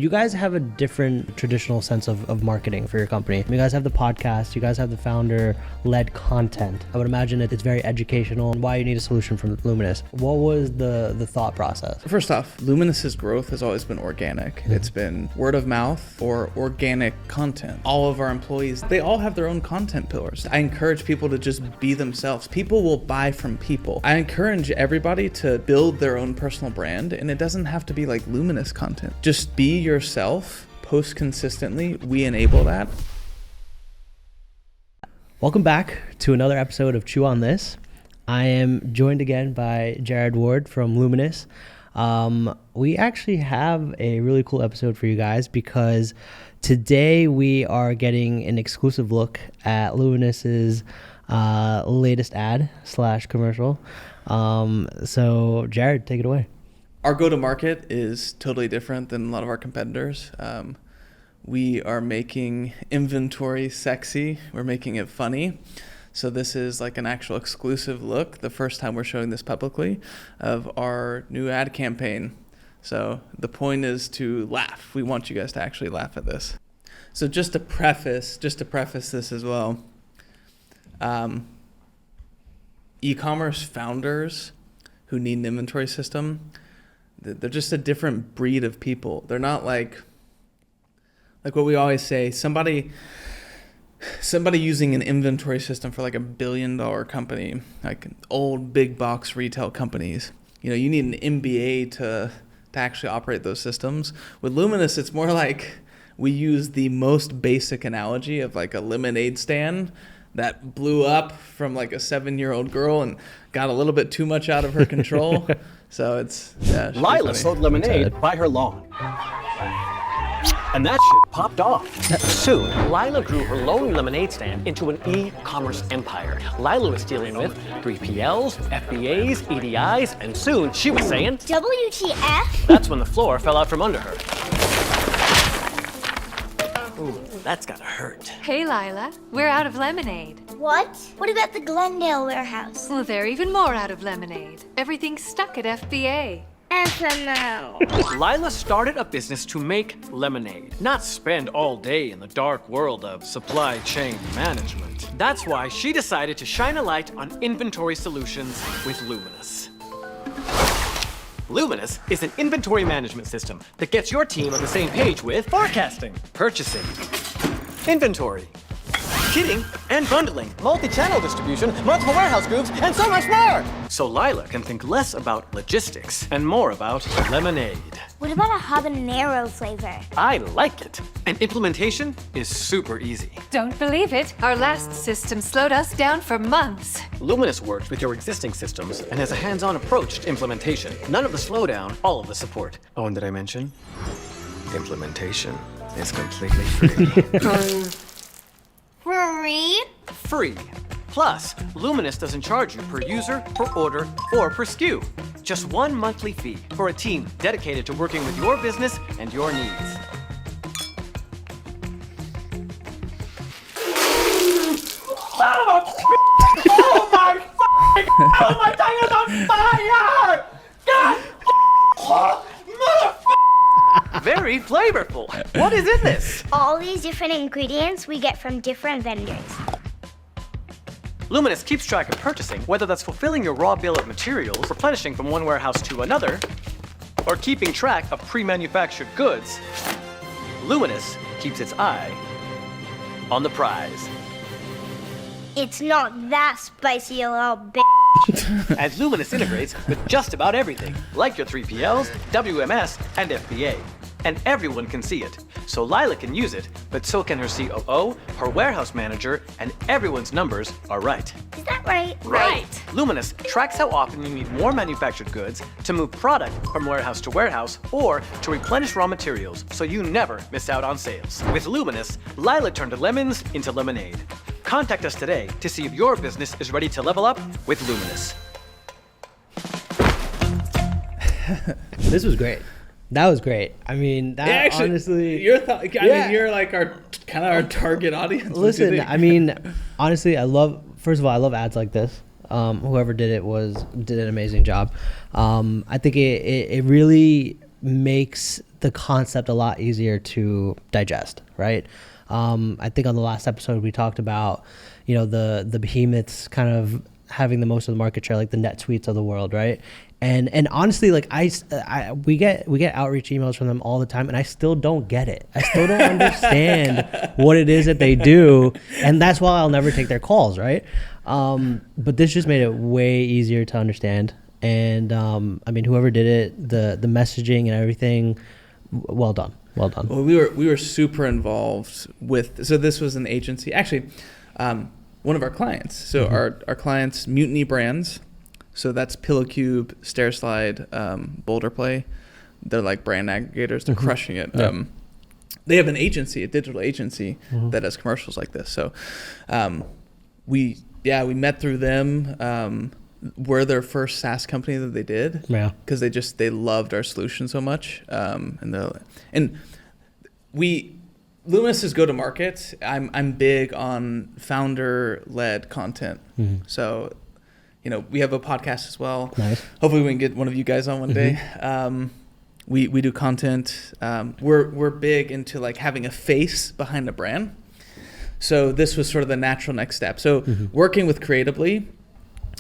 You guys have a different traditional sense of marketing for your company. You guys have the podcast, you guys have the founder-led content. I would imagine it's very educational and why you need a solution from Luminous. What was the thought process? First off, Luminous's growth has always been organic. It's been word of mouth or organic content. All of our employees, they all have their own content pillars. I encourage people to just be themselves. People will buy from people. I encourage everybody to build their own personal brand, and it doesn't have to be like Luminous content. Just be yourself, post consistently. We enable that. Welcome back to another episode of Chew on This. I am joined again by Jared Ward from Luminous. We actually have a really cool episode for you guys because today we are getting an exclusive look at Luminous's latest ad / commercial. So Jared, take it away. Our go-to-market is totally different than a lot of our competitors. We are making inventory sexy. We're making it funny. So this is like an actual exclusive look, the first time we're showing this publicly, of our new ad campaign. So the point is to laugh. We want you guys to actually laugh at this. So just to preface this as well, e-commerce founders who need an inventory system, they're just a different breed of people. They're not like what we always say, somebody using an inventory system for like $1 billion company, like old big box retail companies. You know, you need an MBA to actually operate those systems. With Luminous, it's more like we use the most basic analogy of like a lemonade stand that blew up from like a 7-year-old girl and got a little bit too much out of her control. So it's, yeah. Lila sold lemonade by her lawn. And that shit popped off. Soon, Lila grew her lone lemonade stand into an e-commerce empire. Lila was dealing with 3PLs, FBAs, EDIs, and soon she was saying, WTF? That's when the floor fell out from under her. Ooh, that's gotta hurt. Hey, Lila, we're out of lemonade. What? What about the Glendale warehouse? Well, they're even more out of lemonade. Everything's stuck at FBA. FML. Lila started a business to make lemonade, not spend all day in the dark world of supply chain management. That's why she decided to shine a light on inventory solutions with Luminous. Luminous is an inventory management system that gets your team on the same page with forecasting, purchasing, inventory, kitting and bundling, multi-channel distribution, multiple warehouse groups, and so much more! So Lila can think less about logistics and more about lemonade. What about a habanero flavor? I like it. And implementation is super easy. Don't believe it. Our last system slowed us down for months. Luminous works with your existing systems and has a hands-on approach to implementation. None of the slowdown, all of the support. Oh, and did I mention? Implementation is completely free. Free? Free. Plus, Luminous doesn't charge you per user, per order, or per SKU. Just one monthly fee for a team dedicated to working with your business and your needs. Oh my thing is on fire! God! Very flavorful. What is in this? All these different ingredients we get from different vendors. Luminous keeps track of purchasing, whether that's fulfilling your raw bill of materials, replenishing from one warehouse to another, or keeping track of pre-manufactured goods. Luminous keeps its eye on the prize. It's not that spicy, a little bitch. And Luminous integrates with just about everything, like your 3PLs, WMS, and FBA. And everyone can see it. So Lila can use it, but so can her COO, her warehouse manager, and everyone's numbers are right. Is that right? Right. Luminous tracks how often you need more manufactured goods to move product from warehouse to warehouse or to replenish raw materials so you never miss out on sales. With Luminous, Lila turned lemons into lemonade. Contact us today to see if your business is ready to level up with Luminous. This was great. That was great. I mean, that actually, honestly... mean, you're like our target audience. Listen, I mean, honestly, first of all, I love ads like this. Whoever did it did an amazing job. I think it really makes the concept a lot easier to digest, right? I think on the last episode we talked about, the behemoths kind of having the most of the market share, like the NetSuites of the world, right? And honestly, like we get outreach emails from them all the time, and I still don't get it. I still don't understand what it is that they do, and that's why I'll never take their calls, right? But this just made it way easier to understand. And I mean, whoever did it, the messaging and everything, well done. Well, we were super involved with. So this was an agency, actually, one of our clients. So our clients, Mutiny Brands. So that's Pillow Cube, Stair Slide, Boulder Play. They're like brand aggregators. They're crushing it. Yeah. They have an agency, a digital agency that does commercials like this. So we met through them. We're their first SaaS company that they did. Yeah. Because they loved our solution so much. And Luminous' go-to-market, I'm big on founder-led content. So, we have a podcast as well. Nice. Hopefully we can get one of you guys on one day. We do content. We're big into like having a face behind a brand. So this was sort of the natural next step. So working with Creatively,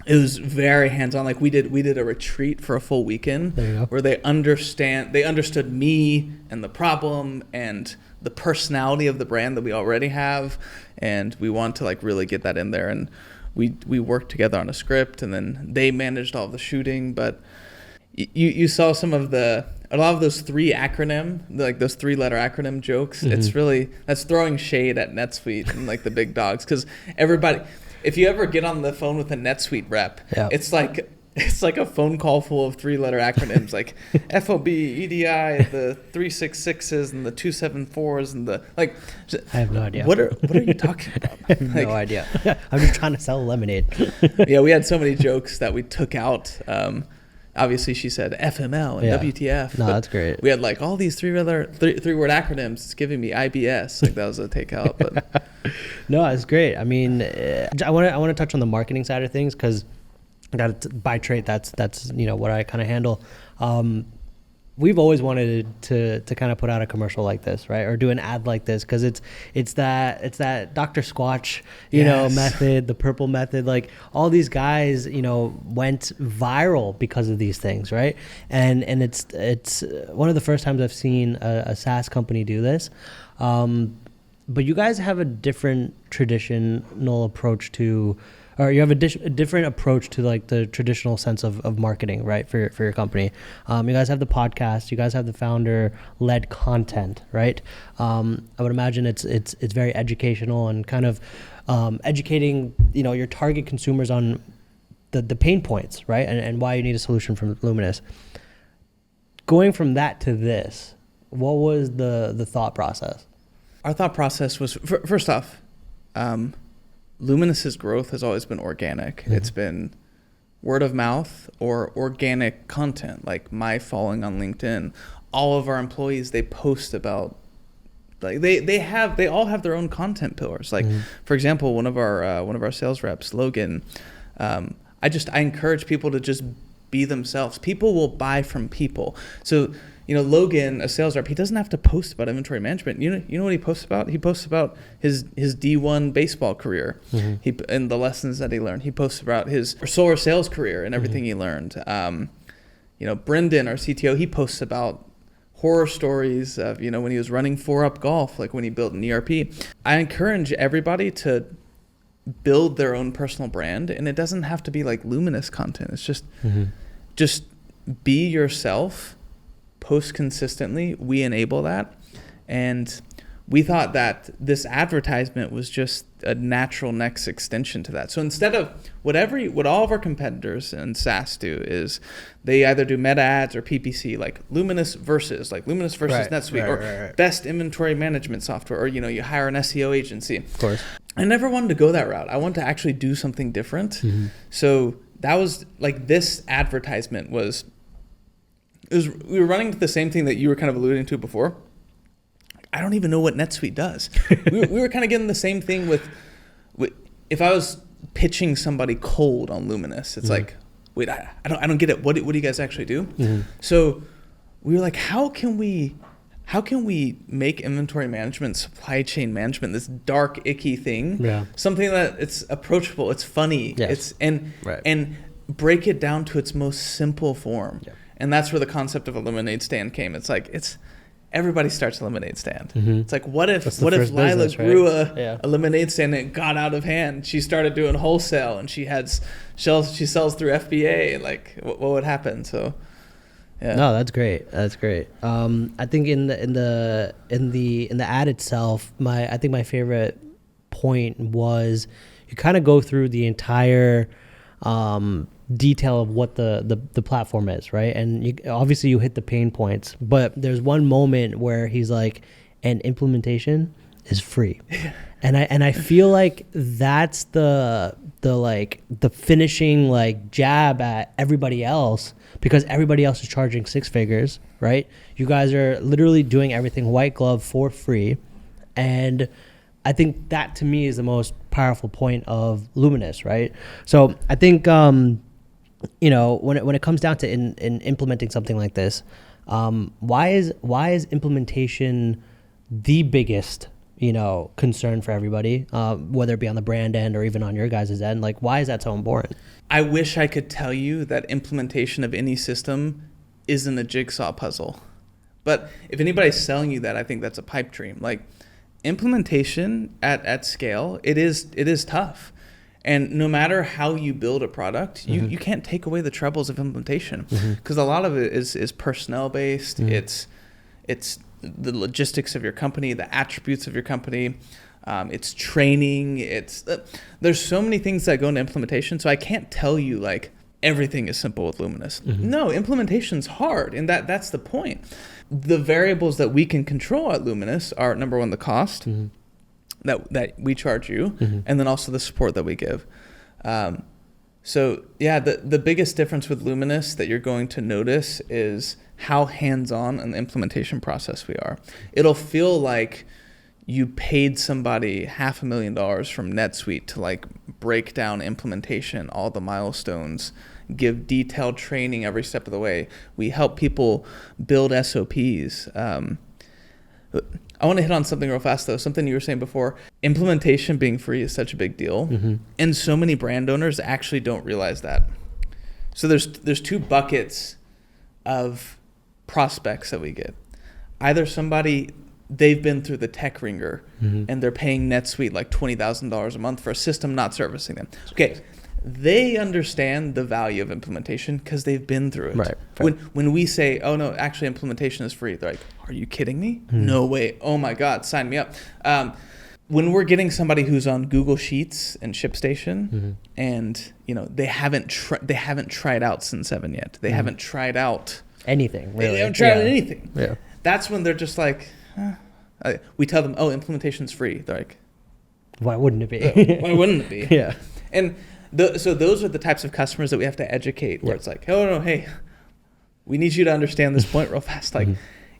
it was very hands-on. Like we did a retreat for a full weekend where they understood me and the problem and the personality of the brand that we already have, and we want to like really get that in there. And we worked together on a script, and then they managed all of the shooting. But you saw a lot of those those 3-letter acronym jokes. It's really, that's throwing shade at NetSuite and like the big dogs, because everybody. If you ever get on the phone with a NetSuite rep, it's like a phone call full of 3-letter acronyms like FOB, EDI, the 366s and the 274s and the like. I have no idea. What are you talking about? I have no idea. I'm just trying to sell lemonade. Yeah, we had so many jokes that we took out. Obviously, she said FML and WTF. No, that's great. We had like all these three-word acronyms. It's giving me IBS. Like that was a takeout. But no, it's great. I mean, I want to touch on the marketing side of things, because by trait, that's what I kind of handle. We've always wanted to kind of put out a commercial like this, right? Or do an ad like this, because it's that Dr. Squatch, method, the purple method. Like all these guys, went viral because of these things, right? And it's one of the first times I've seen a SaaS company do this. But you guys have a different traditional approach to, or you have a different approach to like the traditional sense of marketing, right? For your company. You guys have the podcast, you guys have the founder-led content, right? I would imagine it's very educational and kind of educating, your target consumers on the pain points, right? And why you need a solution from Luminous. Going from that to this, what was the thought process? Our thought process was, first off, Luminous's growth has always been organic. It's been word of mouth or organic content, like my following on LinkedIn. All of our employees, they post about, like they all have their own content pillars. Like for example, one of our sales reps, Logan, I encourage people to just be themselves. People will buy from people. So Logan, a sales rep, he doesn't have to post about inventory management. You know what he posts about? He posts about his D1 baseball career, and the lessons that he learned. He posts about his solar sales career and everything he learned. Brendan, our CTO, he posts about horror stories of when he was running 4UP Golf, like when he built an ERP. I encourage everybody to build their own personal brand, and it doesn't have to be like Luminous content. It's just be yourself. Post consistently. We enable that, and we thought that this advertisement was just a natural next extension to that. So instead of what all of our competitors in SaaS do is they either do meta ads or PPC, like Luminous versus NetSuite, or best inventory management software, or you hire an SEO agency. Of course. I never wanted to go that route. I wanted to actually do something different. So that was like, this advertisement was. We were running the same thing that you were kind of alluding to before. I don't even know what NetSuite does. we were kind of getting the same thing with if I was pitching somebody cold on Luminous, it's like, wait, I don't get it. What do you guys actually do? So we were like, how can we make inventory management, supply chain management, this dark, icky thing, something that it's approachable, it's funny, and break it down to its most simple form. And that's where the concept of a lemonade stand came. It's like, everybody starts a lemonade stand. It's like, what if Lila grew a lemonade stand and it got out of hand? She started doing wholesale and she sells through FBA. Like, what would happen? So, yeah. No, that's great. That's great. I think in the ad itself, I think my favorite point was you kind of go through the entire detail of what the platform is, right? And obviously you hit the pain points, but there's one moment where he's like, and implementation is free. And I feel like that's the finishing like jab at everybody else, because everybody else is charging 6 figures, right? You guys are literally doing everything white glove for free. And I think that to me is the most powerful point of Luminous, right? So I think you know, when it comes down to in implementing something like this, why is implementation the biggest, you know, concern for everybody, whether it be on the brand end or even on your guys' end? Like, why is that so important? I wish I could tell you that implementation of any system isn't a jigsaw puzzle, but if anybody's selling you that, I think that's a pipe dream. Like, implementation at scale, it is tough. And no matter how you build a product, you can't take away the troubles of implementation, because a lot of it is personnel based. It's the logistics of your company, the attributes of your company. It's training. There's so many things that go into implementation. So I can't tell you like everything is simple with Luminous. No, implementation's hard, and that's the point. The variables that we can control at Luminous are, number one, the cost. That we charge you, and then also the support that we give. So yeah, the biggest difference with Luminous that you're going to notice is how hands-on in the implementation process we are. It'll feel like you paid somebody $500,000 from NetSuite to like break down implementation, all the milestones, give detailed training every step of the way. We help people build SOPs. I want to hit on something real fast, though. Something you were saying before. Implementation being free is such a big deal. And so many brand owners actually don't realize that. So there's 2 buckets of prospects that we get. Either somebody, they've been through the tech ringer, and they're paying NetSuite like $20,000 a month for a system not servicing them. Okay, they understand the value of implementation because they've been through it. Right. When we say, oh no, actually implementation is free, they're like, are you kidding me? No way. Oh my God, sign me up. When we're getting somebody who's on Google Sheets and ShipStation, and you know they haven't tried out Sin7 yet. They haven't tried out anything. Really. They haven't tried out anything. Yeah. That's when they're just like, we tell them, oh, implementation's free. They're like, why wouldn't it be? Why wouldn't it be? Yeah. And so those are the types of customers that we have to educate, where it's like, oh no, hey, we need you to understand this point real fast. Like,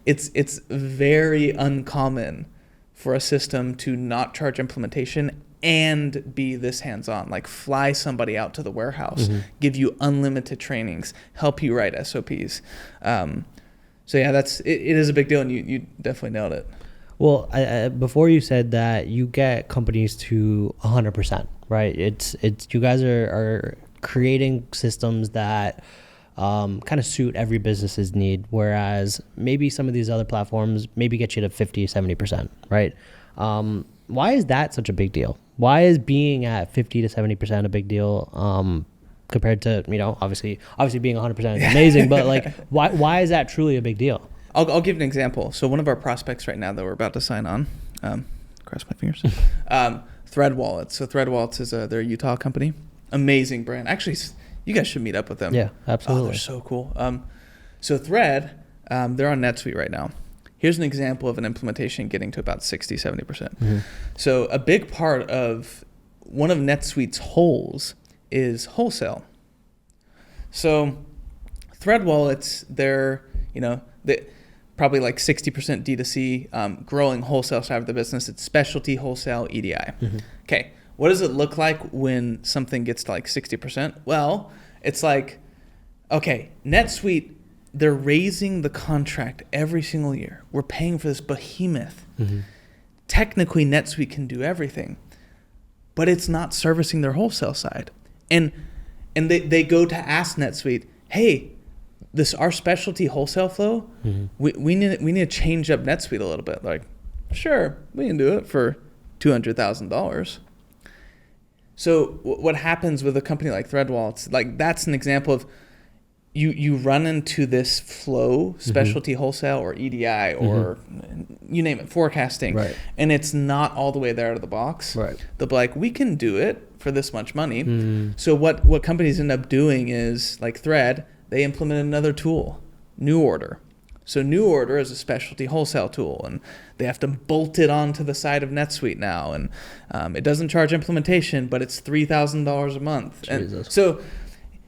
it's very uncommon for a system to not charge implementation and be this hands-on. Like, fly somebody out to the warehouse, give you unlimited trainings, help you write SOPs. So yeah, it is a big deal, and you definitely nailed it. Well, before you said that you get companies to 100%, right? It's you guys are creating systems that kind of suit every business's need, whereas maybe some of these other platforms maybe get you to 50, 70%, right? Why is that such a big deal? Why is being at 50 to 70% a big deal compared to, you know, obviously being 100% is amazing, but like why is that truly a big deal? I'll give an example. So one of our prospects right now that we're about to sign on, cross my fingers, Thread Wallets. So Thread Wallets is they're a Utah company, amazing brand. Actually, you guys should meet up with them. Yeah, absolutely. Oh, they're so cool. So Thread, they're on NetSuite right now. Here's an example of an implementation getting to about 60, 70%. So a big part of one of NetSuite's holes is wholesale. So Thread Wallets, they're probably like 60% D2C, growing wholesale side of the business. It's specialty wholesale EDI. Okay, what does it look like when something gets to like 60%? Well, it's like, okay, NetSuite they're raising the contract every single year. We're paying for this behemoth. Technically, NetSuite can do everything, but it's not servicing their wholesale side. And they go to ask NetSuite, hey, our specialty wholesale flow, we need to change up NetSuite a little bit. Like, sure, we can do it for $200,000. So what happens with a company like Threadwall? It's like, that's an example of you run into this flow, specialty wholesale or EDI or you name it, forecasting, right, and it's not all the way there out of the box. Right. They'll be like, we can do it for this much money. So what companies end up doing is, like Thread, they implement another tool, New Order. So New Order is a specialty wholesale tool, and they have to bolt it onto the side of NetSuite now. And it doesn't charge implementation, but it's $3,000 a month. Jesus. And so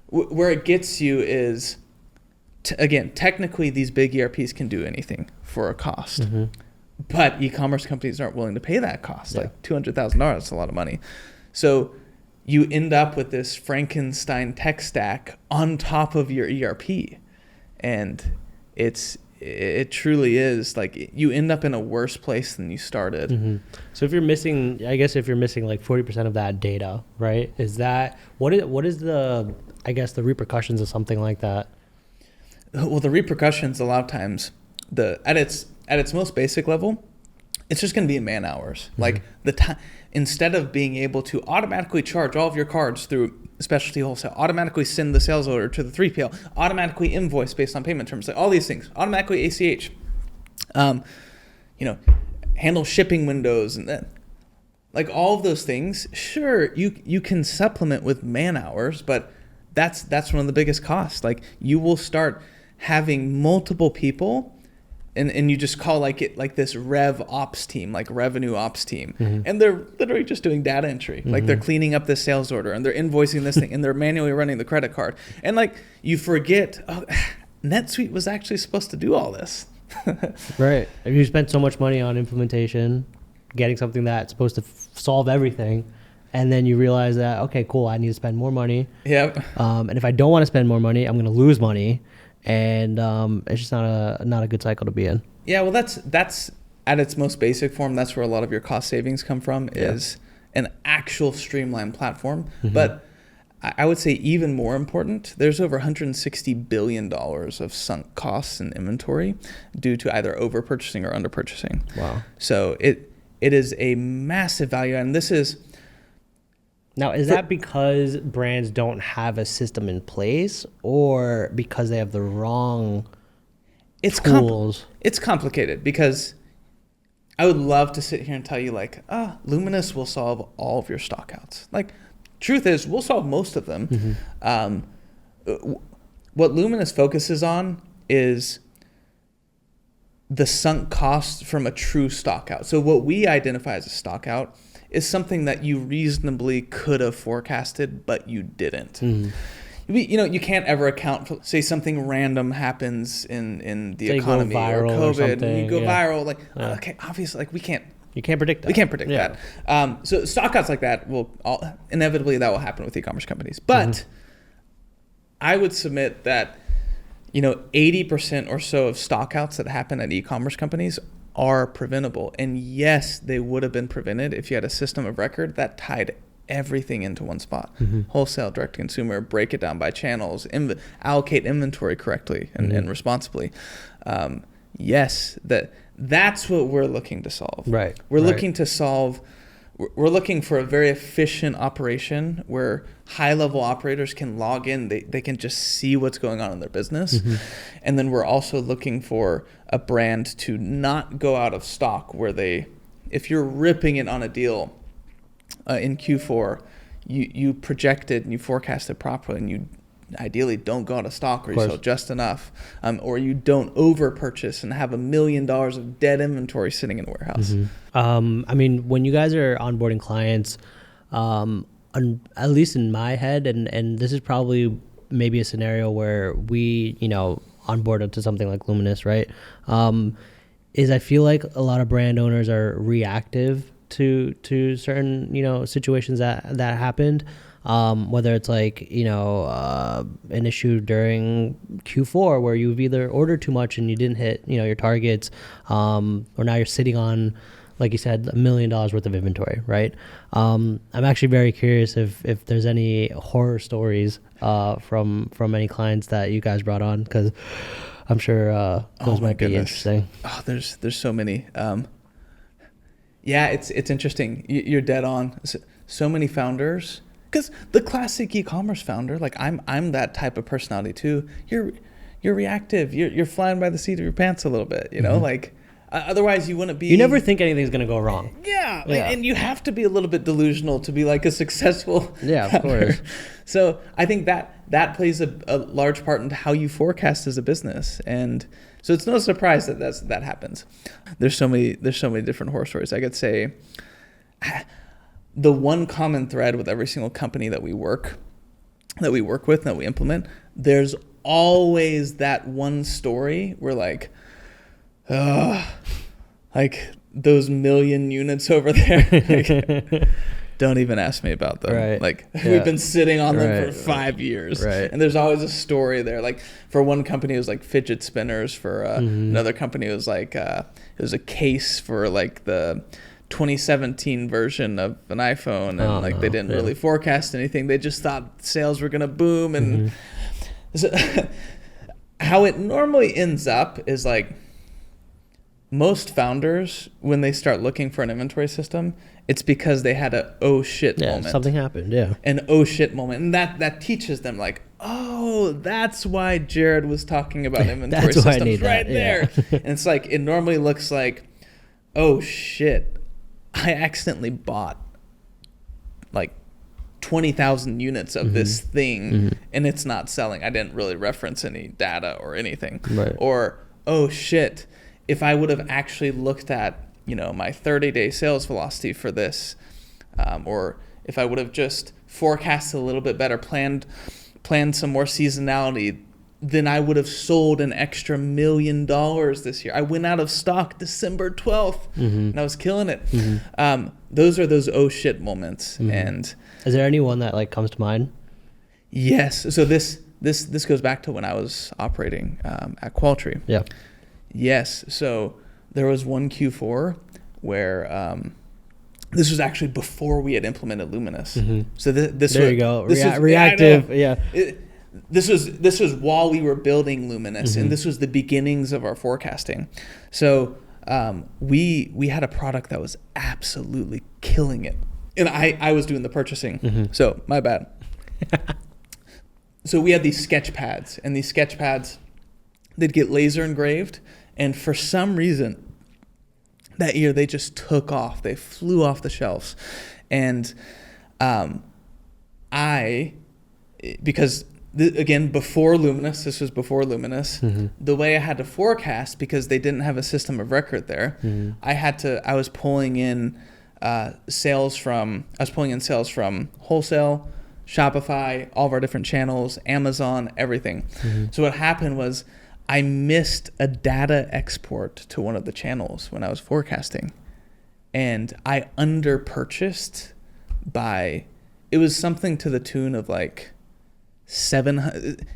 where it gets you is, again, technically these big ERPs can do anything for a cost. But e-commerce companies aren't willing to pay that cost. Yeah. Like $200,000, that's a lot of money. So you end up with this Frankenstein tech stack on top of your ERP. And it truly is, like, you end up in a worse place than you started. So if you're missing like 40% of that data, right? Is that what is the, I guess, the repercussions of something like that? Well, the repercussions, a lot of times, at its most basic level, it's just going to be in man hours. Like the time, instead of being able to automatically charge all of your cards through specialty wholesale, automatically send the sales order to the 3PL, automatically invoice based on payment terms, like all these things, automatically ACH, handle shipping windows, and then, like, all of those things. Sure, you can supplement with man hours, but that's one of the biggest costs. Like, you will start having multiple people, and you just call like this rev ops team, like revenue ops team, and they're literally just doing data entry. Like, they're cleaning up this sales order, and they're invoicing this thing, and they're manually running the credit card. And, like, you forget, NetSuite was actually supposed to do all this. Right. If you spent so much money on implementation, getting something that's supposed to solve everything, and then you realize that, okay, cool, I need to spend more money. Yep. And if I don't want to spend more money, I'm going to lose money. And it's just not a good cycle to be in. Yeah, well, that's at its most basic form. That's where a lot of your cost savings come from, is an actual streamlined platform. But I would say even more important, there's over $160 billion of sunk costs in inventory due to either over purchasing or under purchasing. Wow. So it is a massive value, and this is. Now, is that because brands don't have a system in place, or because they have the wrong tools? It's complicated, because I would love to sit here and tell you, like, Luminous will solve all of your stockouts. Like, truth is, we'll solve most of them. What Luminous focuses on is the sunk cost from a true stockout. So what we identify as a stockout is something that you reasonably could have forecasted, but you didn't. You can't ever account for, say, something random happens in the economy or COVID, and you go viral. Like, okay, obviously, like, you can't predict that. We can't predict that. So stockouts like that inevitably that will happen with e-commerce companies. But I would submit that 80% or so of stockouts that happen at e-commerce companies are preventable. And yes, they would have been prevented if you had a system of record that tied everything into one spot. Wholesale, direct to consumer, break it down by channels, allocate inventory correctly and responsibly. Yes, that's what we're looking to solve. Right. We're looking for a very efficient operation where high-level operators can log in. They can just see what's going on in their business. And then we're also looking for a brand to not go out of stock, where if you're ripping it on a deal in Q4, you projected and you forecasted properly, and you ideally don't go out of stock, or you sell just enough, or you don't over purchase and have $1 million of dead inventory sitting in a warehouse. I mean, when you guys are onboarding clients, at least in my head, and this is probably maybe a scenario where we, onboard to something like Luminous, right? Is I feel like a lot of brand owners are reactive to certain, situations that happened. whether it's like, an issue during Q4 where you've either ordered too much and you didn't hit, your targets, or now you're sitting on, like you said, $1 million worth of inventory, right? I'm actually very curious if there's any horror stories from any clients that you guys brought on, because I'm sure those might be interesting. Oh, there's so many. Yeah, it's interesting. You're dead on. So many founders, because the classic e-commerce founder, like I'm that type of personality too. You're reactive. You're flying by the seat of your pants a little bit, like. Otherwise, you wouldn't be. You never think anything's going to go wrong. Yeah, and you have to be a little bit delusional to be like a successful. Yeah, of course. So I think that plays a large part into how you forecast as a business, and so it's no surprise that happens. There's so many different horror stories. I could say the one common thread with every single company that we work with, that we implement. There's always that one story where like those million units over there. Don't even ask me about them. Right. Like we've been sitting on them for 5 years. Right. And there's always a story there. Like for one company, it was like fidget spinners. For another company, it was like it was a case for like the 2017 version of an iPhone, and they didn't really forecast anything. They just thought sales were gonna boom, and so, how it normally ends up is like. Most founders, when they start looking for an inventory system, it's because they had a oh shit moment. Something happened, yeah. An oh shit moment. And that teaches them like, oh, that's why Jared was talking about inventory systems right there. And it's like, it normally looks like, oh shit, I accidentally bought like 20,000 units of this thing and it's not selling. I didn't really reference any data or anything. Right. Or, oh shit, if I would have actually looked at, my 30-day sales velocity for this, or if I would have just forecasted a little bit better, planned some more seasonality, then I would have sold an extra $1 million this year. I went out of stock December 12th, and I was killing it. Those are those oh shit moments. And is there anyone that like comes to mind? Yes. So this goes back to when I was operating at Qualtry. Yeah. Yes. So there was one Q4 where this was actually before we had implemented Luminous. So this there was, you go. This was, reactive. This was while we were building Luminous, and this was the beginnings of our forecasting. So we had a product that was absolutely killing it, and I was doing the purchasing. So my bad. So we had these sketch pads, and these sketch pads, they'd get laser engraved, and for some reason that year they just took off. They flew off the shelves. And again, before Luminous, this was before Luminous, the way I had to forecast, because they didn't have a system of record there, I was pulling in sales from wholesale, Shopify, all of our different channels, Amazon, everything. So what happened was I missed a data export to one of the channels when I was forecasting, and I underpurchased it was something to the tune of like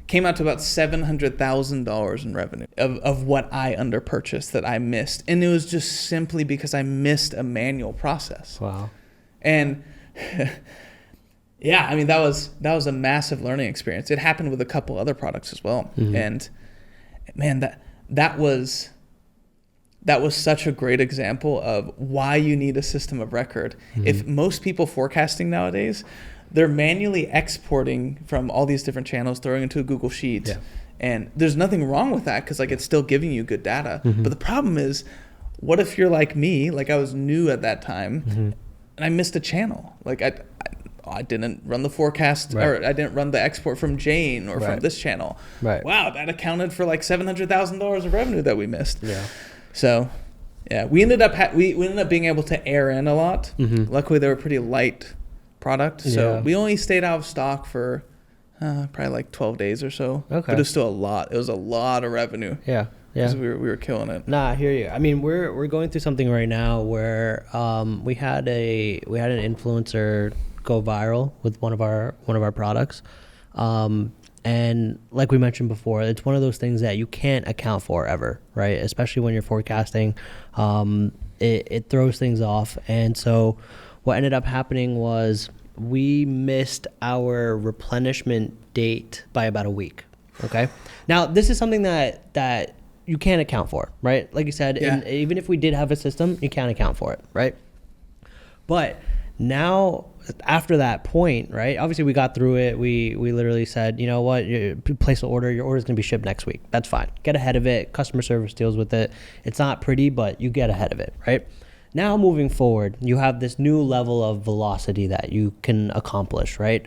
came out to about $700,000 in revenue of what I underpurchased that I missed. And it was just simply because I missed a manual process. Wow. And yeah, I mean, that was a massive learning experience. It happened with a couple other products as well. And man, that was such a great example of why you need a system of record. If most people forecasting nowadays, they're manually exporting from all these different channels, throwing into a Google Sheet. Yeah. And there's nothing wrong with that, because like it's still giving you good data. But the problem is, what if you're like me, like I was new at that time, and I missed a channel? Like I didn't run the forecast, or I didn't run the export from Jane or from this channel. Wow, that accounted for like $700,000 of revenue that we missed. Yeah. So, yeah, we ended up being able to air in a lot. Luckily, they were pretty light product, so we only stayed out of stock for probably like 12 days or so. Okay. But it was still a lot. It was a lot of revenue. Yeah. Because we were killing it. Nah, I hear you. I mean, we're going through something right now where we had an influencer go viral with one of our products. And like we mentioned before, it's one of those things that you can't account for ever, right? Especially when you're forecasting, it throws things off. And so what ended up happening was we missed our replenishment date by about a week. Okay. Now this is something that you can't account for, right? Like you said, and even if we did have a system, you can't account for it, right? But now after that point, right, obviously we got through it. We literally said, you know what, you place an order, your order's going to be shipped next week. That's fine. Get ahead of it. Customer service deals with it. It's not pretty, but you get ahead of it, right? Now moving forward, you have this new level of velocity that you can accomplish, right?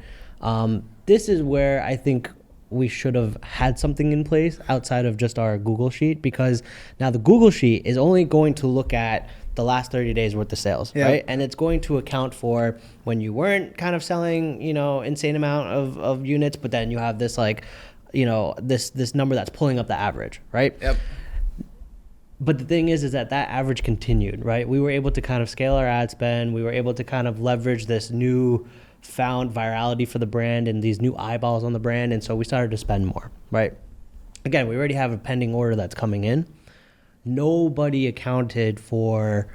This is where I think we should have had something in place outside of just our Google Sheet, because now the Google Sheet is only going to look at the last 30 days worth of sales, right? And it's going to account for when you weren't kind of selling, insane amount of units, but then you have this this number that's pulling up the average, right? Yep. But the thing is that average continued, right? We were able to kind of scale our ad spend. We were able to kind of leverage this new found virality for the brand and these new eyeballs on the brand. And so we started to spend more, right? Again, we already have a pending order that's coming in. Nobody accounted for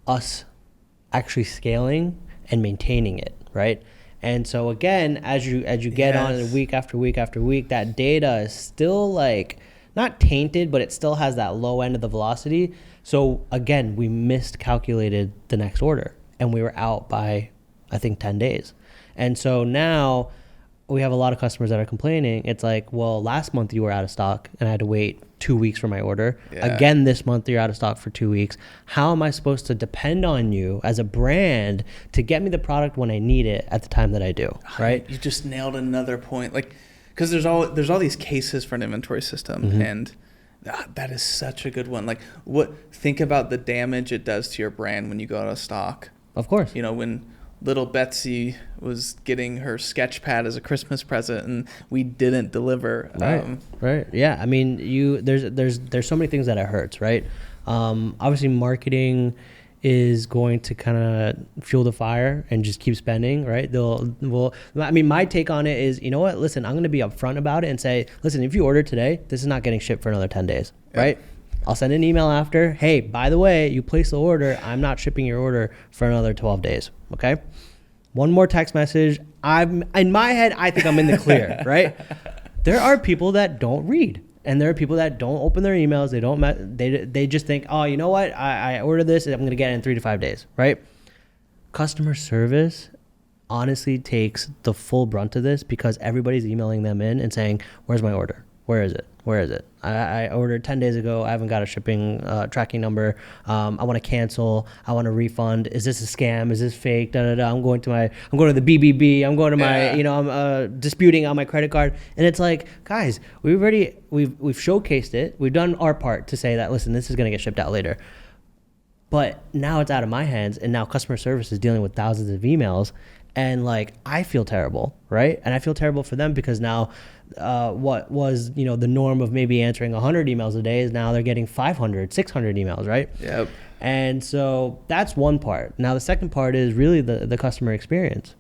us actually scaling and maintaining it, right? And so again, as you get on week after week after week, that data is still like not tainted, but it still has that low end of the velocity. So again, we miscalculated the next order and we were out by, I think, 10 days. And so now we have a lot of customers that are complaining. It's like, well, last month you were out of stock and I had to wait 2 weeks for my order. Yeah. Again, this month you're out of stock for 2 weeks. How am I supposed to depend on you as a brand to get me the product when I need it at the time that I do, right? You just nailed another point. Like, because there's all these cases for an inventory system, and that is such a good one. Like, think about the damage it does to your brand when you go out of stock. Of course. When little Betsy was getting her sketch pad as a Christmas present and we didn't deliver. Right. Yeah. I mean, there's so many things that it hurts, right? Obviously marketing is going to kind of fuel the fire and just keep spending, right? My take on it is, you know what? Listen, I'm going to be upfront about it and say, listen, if you order today, this is not getting shipped for another 10 days, right? I'll send an email after, hey, by the way, you placed the order. I'm not shipping your order for another 12 days, okay? One more text message. In my head, I think I'm in the clear, right? There are people that don't read, and there are people that don't open their emails. They just think, oh, you know what? I ordered this, and I'm going to get it in 3 to 5 days, right? Customer service honestly takes the full brunt of this because everybody's emailing them in and saying, where's my order? Where is it? Where is it? I ordered 10 days ago. I haven't got a shipping tracking number. I want to cancel. I want a refund. Is this a scam? Is this fake? I'm going to the BBB. I'm going to my, I'm disputing on my credit card. And it's like, guys, we've showcased it. We've done our part to say that, listen, this is going to get shipped out later. But now it's out of my hands, and now customer service is dealing with thousands of emails. And like, I feel terrible, right? And I feel terrible for them because now what was, the norm of maybe answering 100 emails a day is now they're getting 500, 600 emails, right? Yep. And so that's one part. Now the second part is really the customer experience.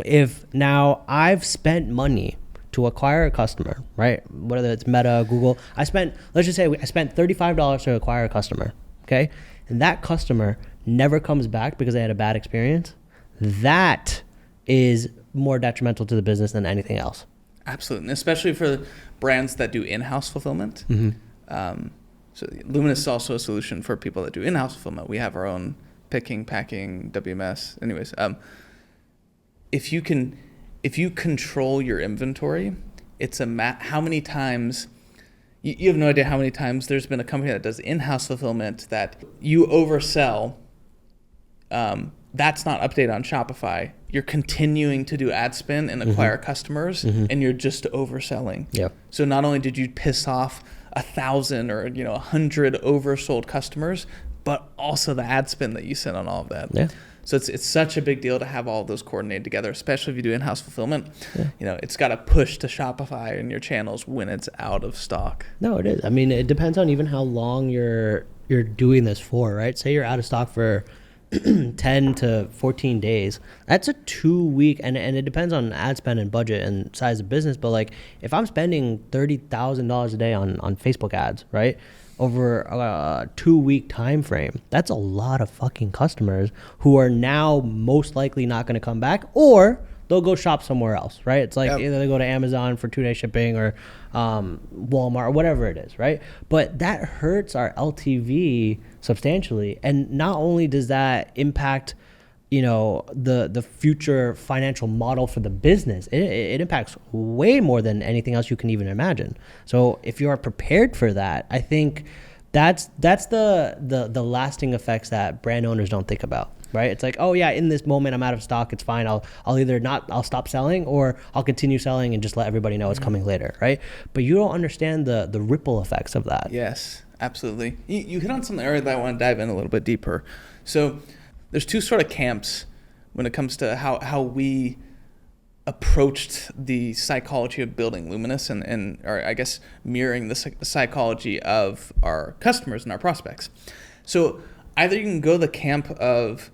If now I've spent money to acquire a customer, right? Whether it's Meta, Google, let's just say I spent $35 to acquire a customer, okay? And that customer never comes back because they had a bad experience. That is more detrimental to the business than anything else. Absolutely, and especially for brands that do in-house fulfillment. So Luminous is also a solution for people that do in-house fulfillment. We have our own picking, packing, WMS. Anyways, if you control your inventory, it's how many times. You have no idea how many times there's been a company that does in-house fulfillment that you oversell. That's not updated on Shopify. You're continuing to do ad spend and acquire customers, and you're just overselling. Yeah. So not only did you piss off 1,000 or 100 oversold customers, but also the ad spend that you sent on all of that. Yeah. So it's such a big deal to have all of those coordinated together, especially if you do in-house fulfillment. Yeah. It's got to push to Shopify and your channels when it's out of stock. No, it is. I mean, it depends on even how long you're doing this for, right? Say you're out of stock for 10 to 14 days. That's a 2-week, and it depends on ad spend and budget and size of business. But like, if I'm spending $30,000 a day on Facebook ads, right, over a 2-week time frame, that's a lot of fucking customers who are now most likely not going to come back, or they'll go shop somewhere else, right? It's like either they go to Amazon for 2-day shipping or Walmart or whatever it is, right? But that hurts our LTV substantially. And not only does that impact, the future financial model for the business, it impacts way more than anything else you can even imagine. So if you are prepared for that, I think that's the lasting effects that brand owners don't think about. Right? It's like, oh yeah, in this moment I'm out of stock. It's fine. I'll stop selling, or I'll continue selling and just let everybody know it's coming later. Right? But you don't understand the ripple effects of that. Yes, absolutely. You hit on something area that I want to dive in a little bit deeper. So there's two sort of camps when it comes to how we approached the psychology of building Luminous or I guess mirroring the psychology of our customers and our prospects. So either you can go the camp of,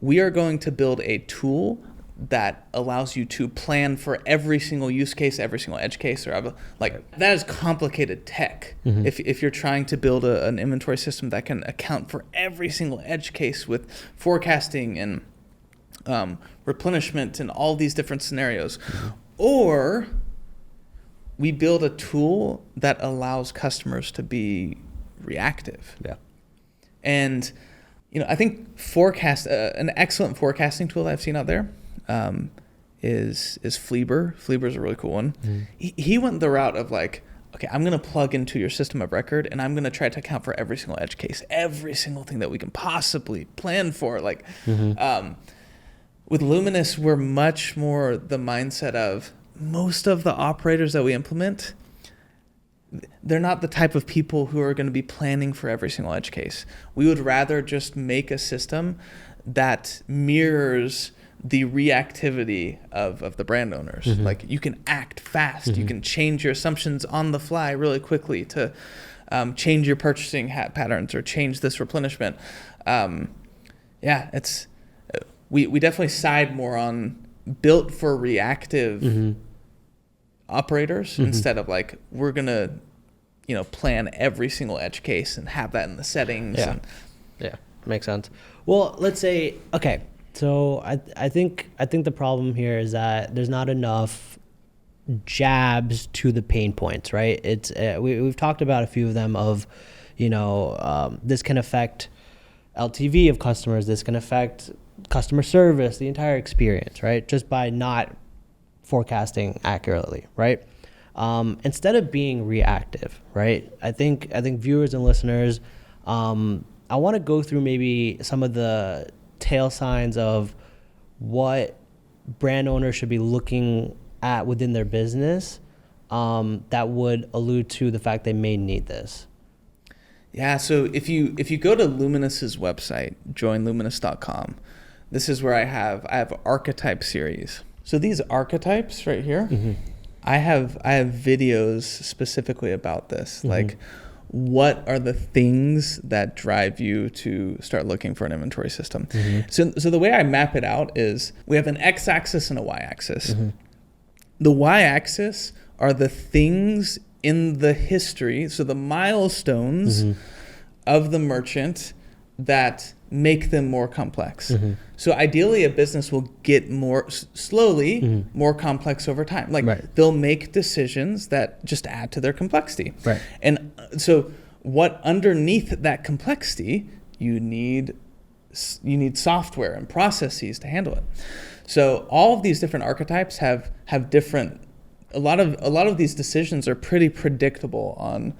we are going to build a tool that allows you to plan for every single use case, every single edge case, or that is complicated tech. Mm-hmm. If you're trying to build an inventory system that can account for every single edge case with forecasting and replenishment and all these different scenarios, mm-hmm. or we build a tool that allows customers to be reactive. Yeah. And I think an excellent forecasting tool that I've seen out there is Fleeber. Fleeber's a really cool one. Mm-hmm. He went the route of like, okay, I'm going to plug into your system of record, and I'm going to try to account for every single edge case, every single thing that we can possibly plan for. Like, mm-hmm. With Luminous, we're much more the mindset of most of the operators that we implement, they're not the type of people who are going to be planning for every single edge case. We would rather just make a system that mirrors the reactivity of the brand owners. Mm-hmm. Like, you can act fast. Mm-hmm. You can change your assumptions on the fly really quickly to change your purchasing patterns or change this replenishment. We definitely side more on built for reactive mm-hmm. operators mm-hmm. instead of like, we're gonna plan every single edge case and have that in the settings. Yeah, makes sense. Well, let's say, okay, so I think the problem here is that there's not enough jabs to the pain points, right? It's we've talked about a few of them of this can affect LTV of customers, this can affect customer service, the entire experience, right? Just by not forecasting accurately, right? Instead of being reactive, right? I think viewers and listeners, I want to go through maybe some of the tail signs of what brand owners should be looking at within their business that would allude to the fact they may need this. Yeah, so if you go to Luminous's website, joinluminous.com, this is where I have archetype series. So these archetypes right here, mm-hmm. I have videos specifically about this. Mm-hmm. Like, what are the things that drive you to start looking for an inventory system? Mm-hmm. So the way I map it out is we have an x-axis and a y-axis. Mm-hmm. The y-axis are the things in the history, so the milestones mm-hmm. of the merchant that make them more complex. Mm-hmm. So ideally, a business will get slowly mm-hmm. more complex over time. Like, right. They'll make decisions that just add to their complexity. Right. And so what underneath that complexity, you need software and processes to handle it. So all of these different archetypes have different, a lot of these decisions are pretty predictable on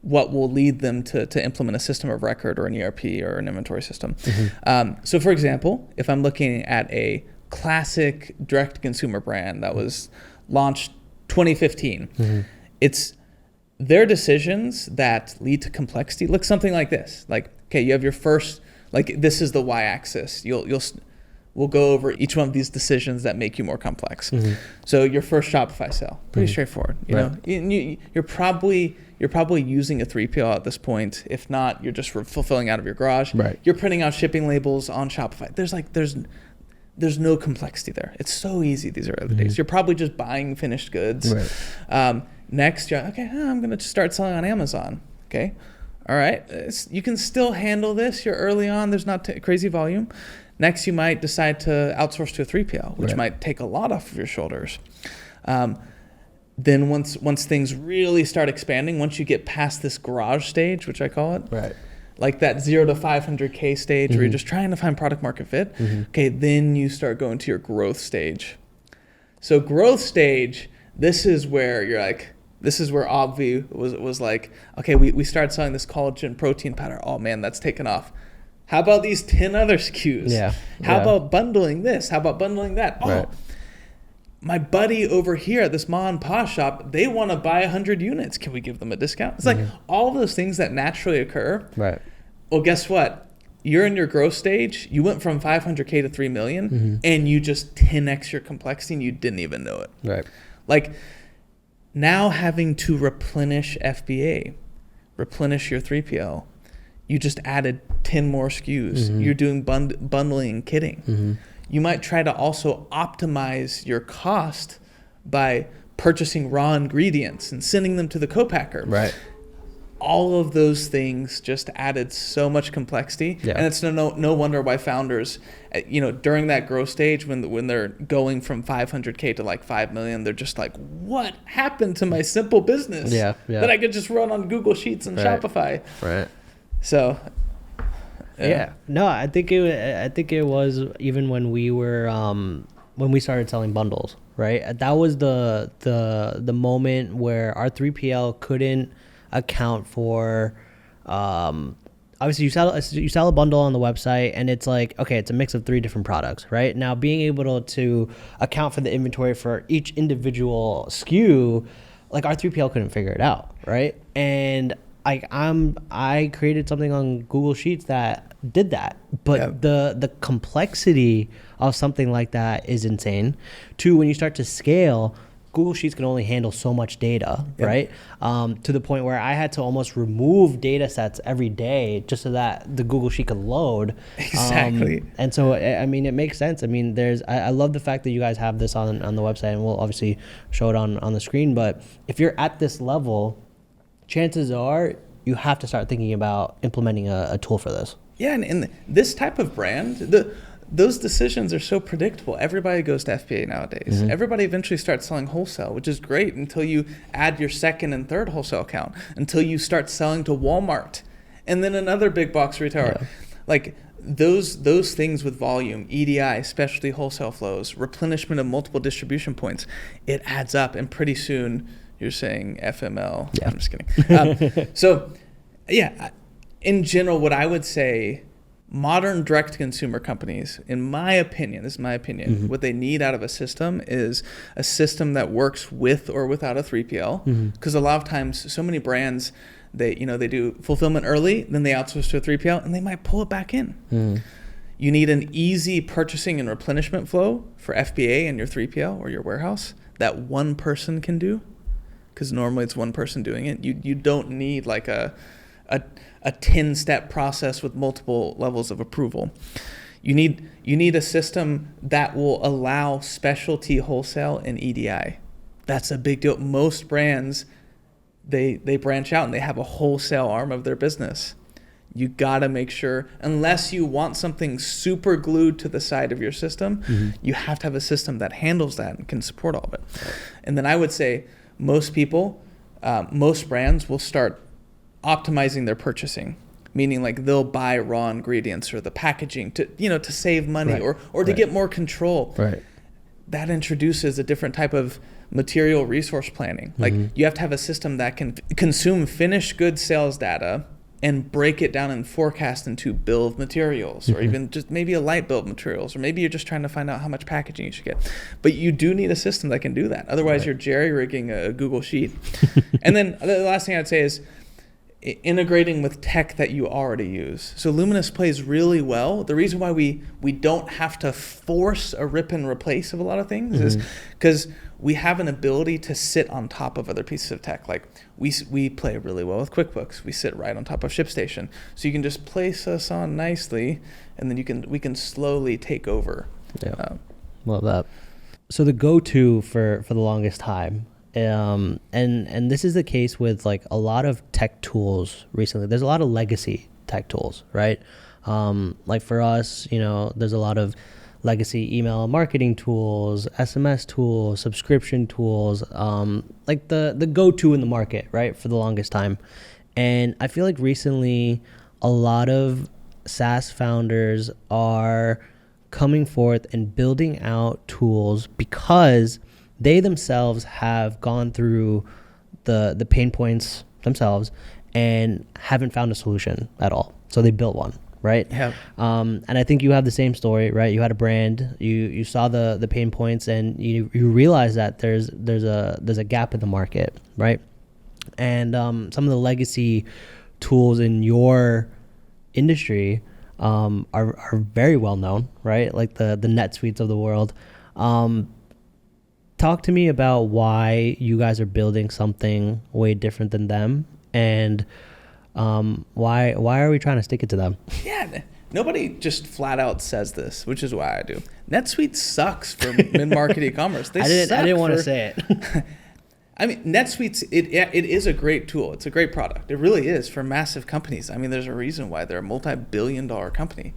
what will lead them to implement a system of record or an ERP or an inventory system. Mm-hmm. So for example, if I'm looking at a classic direct-to-consumer brand that was launched 2015, mm-hmm. it's their decisions that lead to complexity look something like this. Like, okay, you have your first, like, this is the y-axis. We'll go over each one of these decisions that make you more complex. Mm-hmm. So your first Shopify sale, pretty mm-hmm. straightforward. You know, you're probably you're probably using a 3PL at this point. If not, you're just fulfilling out of your garage. Right. You're printing out shipping labels on Shopify. There's no complexity there. It's so easy these early days. You're probably just buying finished goods. Right. Next, you're okay, I'm going to start selling on Amazon. Okay. All right. You can still handle this. You're early on. There's not crazy volume. Next, you might decide to outsource to a 3PL, which might take a lot off of your shoulders. Then once things really start expanding, once you get past this garage stage, which I call it, Right. like that 0 to 500K stage where you're just trying to find product market fit, okay, then you start going to your growth stage. So growth stage, this is where you're like, this is where Obvi was like, okay, we started selling this collagen protein powder. Oh man, that's taken off. How about these 10 other SKUs? Yeah. How about bundling this? How about bundling that? Oh, Right. my buddy over here at this mom and pop shop, they want to buy 100 units. Can we give them a discount? It's like all of those things that naturally occur. Right. Well, guess what? You're in your growth stage. You went from 500K to 3 million and you just 10x your complexity and you didn't even know it. Right. Like now having to replenish FBA, replenish your 3PL, you just added 10 more SKUs. You're doing bundling and kitting. You might try to also optimize your cost by purchasing raw ingredients and sending them to the co-packer. Right. All of those things just added so much complexity. Yeah. And it's no wonder why founders, during that growth stage when they're going from 500K to like 5 million, they're just like, what happened to my simple business that I could just run on Google Sheets and Shopify? Right. So, Yeah. No, I think it was even when we were when we started selling bundles, right? That was the moment where our 3PL couldn't account for obviously you sell a bundle on the website and it's like, okay, it's a mix of 3 different products, right? Now being able to account for the inventory for each individual SKU, like our 3PL couldn't figure it out, right? And I created something on Google Sheets that did that, but the complexity of something like that is insane. 2, when you start to scale, Google Sheets can only handle so much data, right? To the point where I had to almost remove data sets every day just so that the Google Sheet could load. Exactly. And so, I mean, it makes sense. I mean, I love the fact that you guys have this on the website, and we'll obviously show it on the screen. But if you're at this level, chances are you have to start thinking about implementing a tool for this. Yeah, and this type of brand, those decisions are so predictable. Everybody goes to FBA nowadays. Everybody eventually starts selling wholesale, which is great until you add your second and third wholesale account, until you start selling to Walmart and then another big box retailer. Yeah. Like those things with volume, EDI, specialty wholesale flows, replenishment of multiple distribution points, it adds up, and pretty soon you're saying FML. Yeah. I'm just kidding. So, yeah, in general, what I would say, modern direct-to-consumer companies, in my opinion, this is my opinion, what they need out of a system is a system that works with or without a 3PL. Because a lot of times, so many brands, they do fulfillment early, then they outsource to a 3PL, and they might pull it back in. You need an easy purchasing and replenishment flow for FBA and your 3PL or your warehouse that one person can do. Because normally it's one person doing it. You don't need like a 10-step process with multiple levels of approval. You need a system that will allow specialty wholesale and EDI. That's a big deal. Most brands, they branch out and they have a wholesale arm of their business. You gotta make sure, unless you want something super glued to the side of your system, you have to have a system that handles that and can support all of it. And then I would say most people, most brands will start optimizing their purchasing, meaning like they'll buy raw ingredients or the packaging to save money or to get more control. Right. That introduces a different type of material resource planning. Like you have to have a system that can consume finished goods sales data and break it down and forecast into bill of materials, or even just maybe a light bill of materials, or maybe you're just trying to find out how much packaging you should get. But you do need a system that can do that. Otherwise, you're jerry-rigging a Google Sheet. And then the last thing I'd say is, integrating with tech that you already use. So Luminous plays really well. The reason why we don't have to force a rip and replace of a lot of things is because we have an ability to sit on top of other pieces of tech. Like we play really well with QuickBooks. We sit right on top of ShipStation. So you can just place us on nicely, and then we can slowly take over. Yeah, love that. So the go-to for the longest time, and this is the case with like a lot of tech tools recently. There's a lot of legacy tech tools, right? Like for us, there's a lot of legacy email marketing tools, SMS tools, subscription tools, like the go-to in the market, right, for the longest time. And I feel like recently a lot of SaaS founders are coming forth and building out tools because they themselves have gone through the pain points themselves and haven't found a solution at all. So they built one, right? Yeah. And I think you have the same story, right? You had a brand, you saw the pain points, and you realize that there's a gap in the market, right? And some of the legacy tools in your industry are very well known, right? Like the NetSuites of the world. Talk to me about why you guys are building something way different than them, and why are we trying to stick it to them? Yeah, nobody just flat out says this, which is why I do. NetSuite sucks for mid-market e-commerce. I didn't want to say it. I mean, NetSuite's it is a great tool. It's a great product. It really is for massive companies. I mean, there's a reason why they're a multi-billion-dollar company.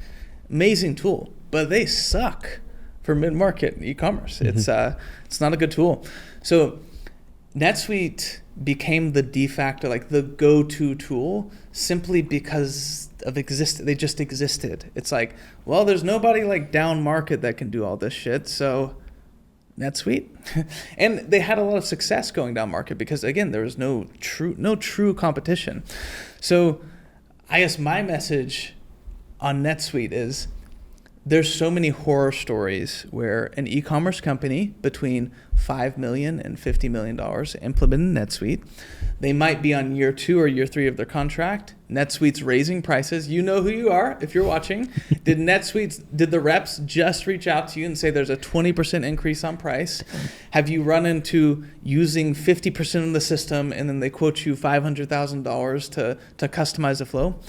Amazing tool, but they suck for mid-market e-commerce. Mm-hmm. It's not a good tool. So NetSuite became the de facto, like the go-to tool, simply because of they just existed. It's like, well, there's nobody like down market that can do all this shit, so NetSuite. And they had a lot of success going down market because, again, there was no true competition. So I guess my message on NetSuite is there's so many horror stories where an e-commerce company between $5 million and $50 million implemented NetSuite. They might be on year 2 or year 3 of their contract. NetSuite's raising prices. You know who you are if you're watching. Did the reps just reach out to you and say there's a 20% increase on price? Have you run into using 50% of the system and then they quote you $500,000 to customize the flow?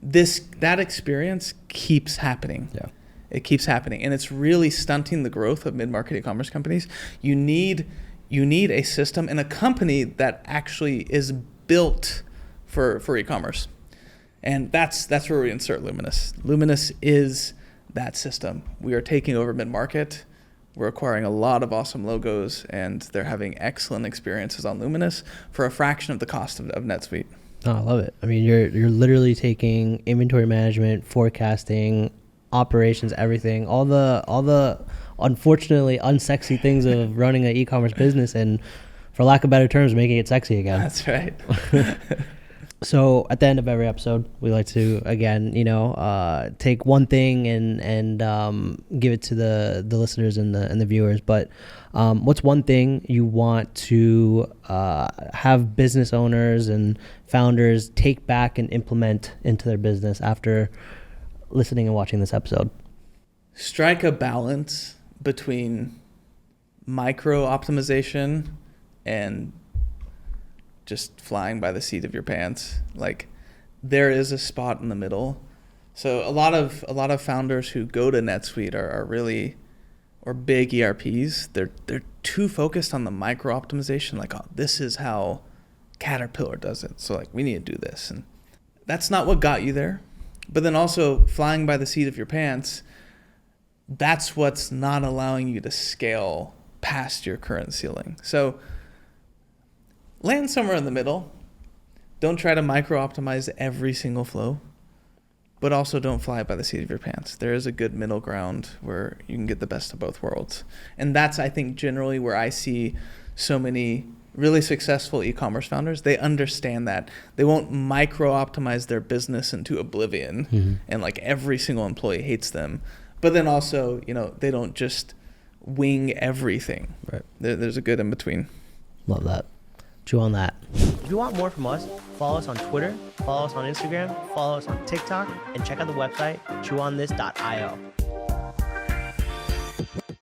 That experience keeps happening. Yeah. It keeps happening, and it's really stunting the growth of mid-market e-commerce companies. You need a system and a company that actually is built for e-commerce, and that's where we insert Luminous. Luminous is that system. We are taking over mid-market. We're acquiring a lot of awesome logos, and they're having excellent experiences on Luminous for a fraction of the cost of NetSuite. Oh, I love it. I mean, you're literally taking inventory management, forecasting, operations, everything, all the unfortunately unsexy things of running an e-commerce business, and for lack of better terms, making it sexy again. That's right. So at the end of every episode, we like to, again, take one thing and give it to the listeners and the viewers. But what's one thing you want to have business owners and founders take back and implement into their business after listening and watching this episode? Strike a balance between micro optimization and just flying by the seat of your pants. Like, there is a spot in the middle. So a lot of founders who go to NetSuite are really, or big ERPs, they're too focused on the micro optimization. Like, oh, this is how Caterpillar does it, so like we need to do this, and that's not what got you there. But then also flying by the seat of your pants, that's what's not allowing you to scale past your current ceiling. So land somewhere in the middle. Don't try to micro-optimize every single flow, but also don't fly by the seat of your pants. There is a good middle ground where you can get the best of both worlds. And that's, I think, generally where I see so many really successful e-commerce founders. They understand that. They won't micro-optimize their business into oblivion, and like every single employee hates them. But then also, they don't just wing everything. Right. There's a good in between. Love that. Chew on that. If you want more from us, Follow us on Twitter, follow us on Instagram, follow us on TikTok, and check out the website chewonthis.io.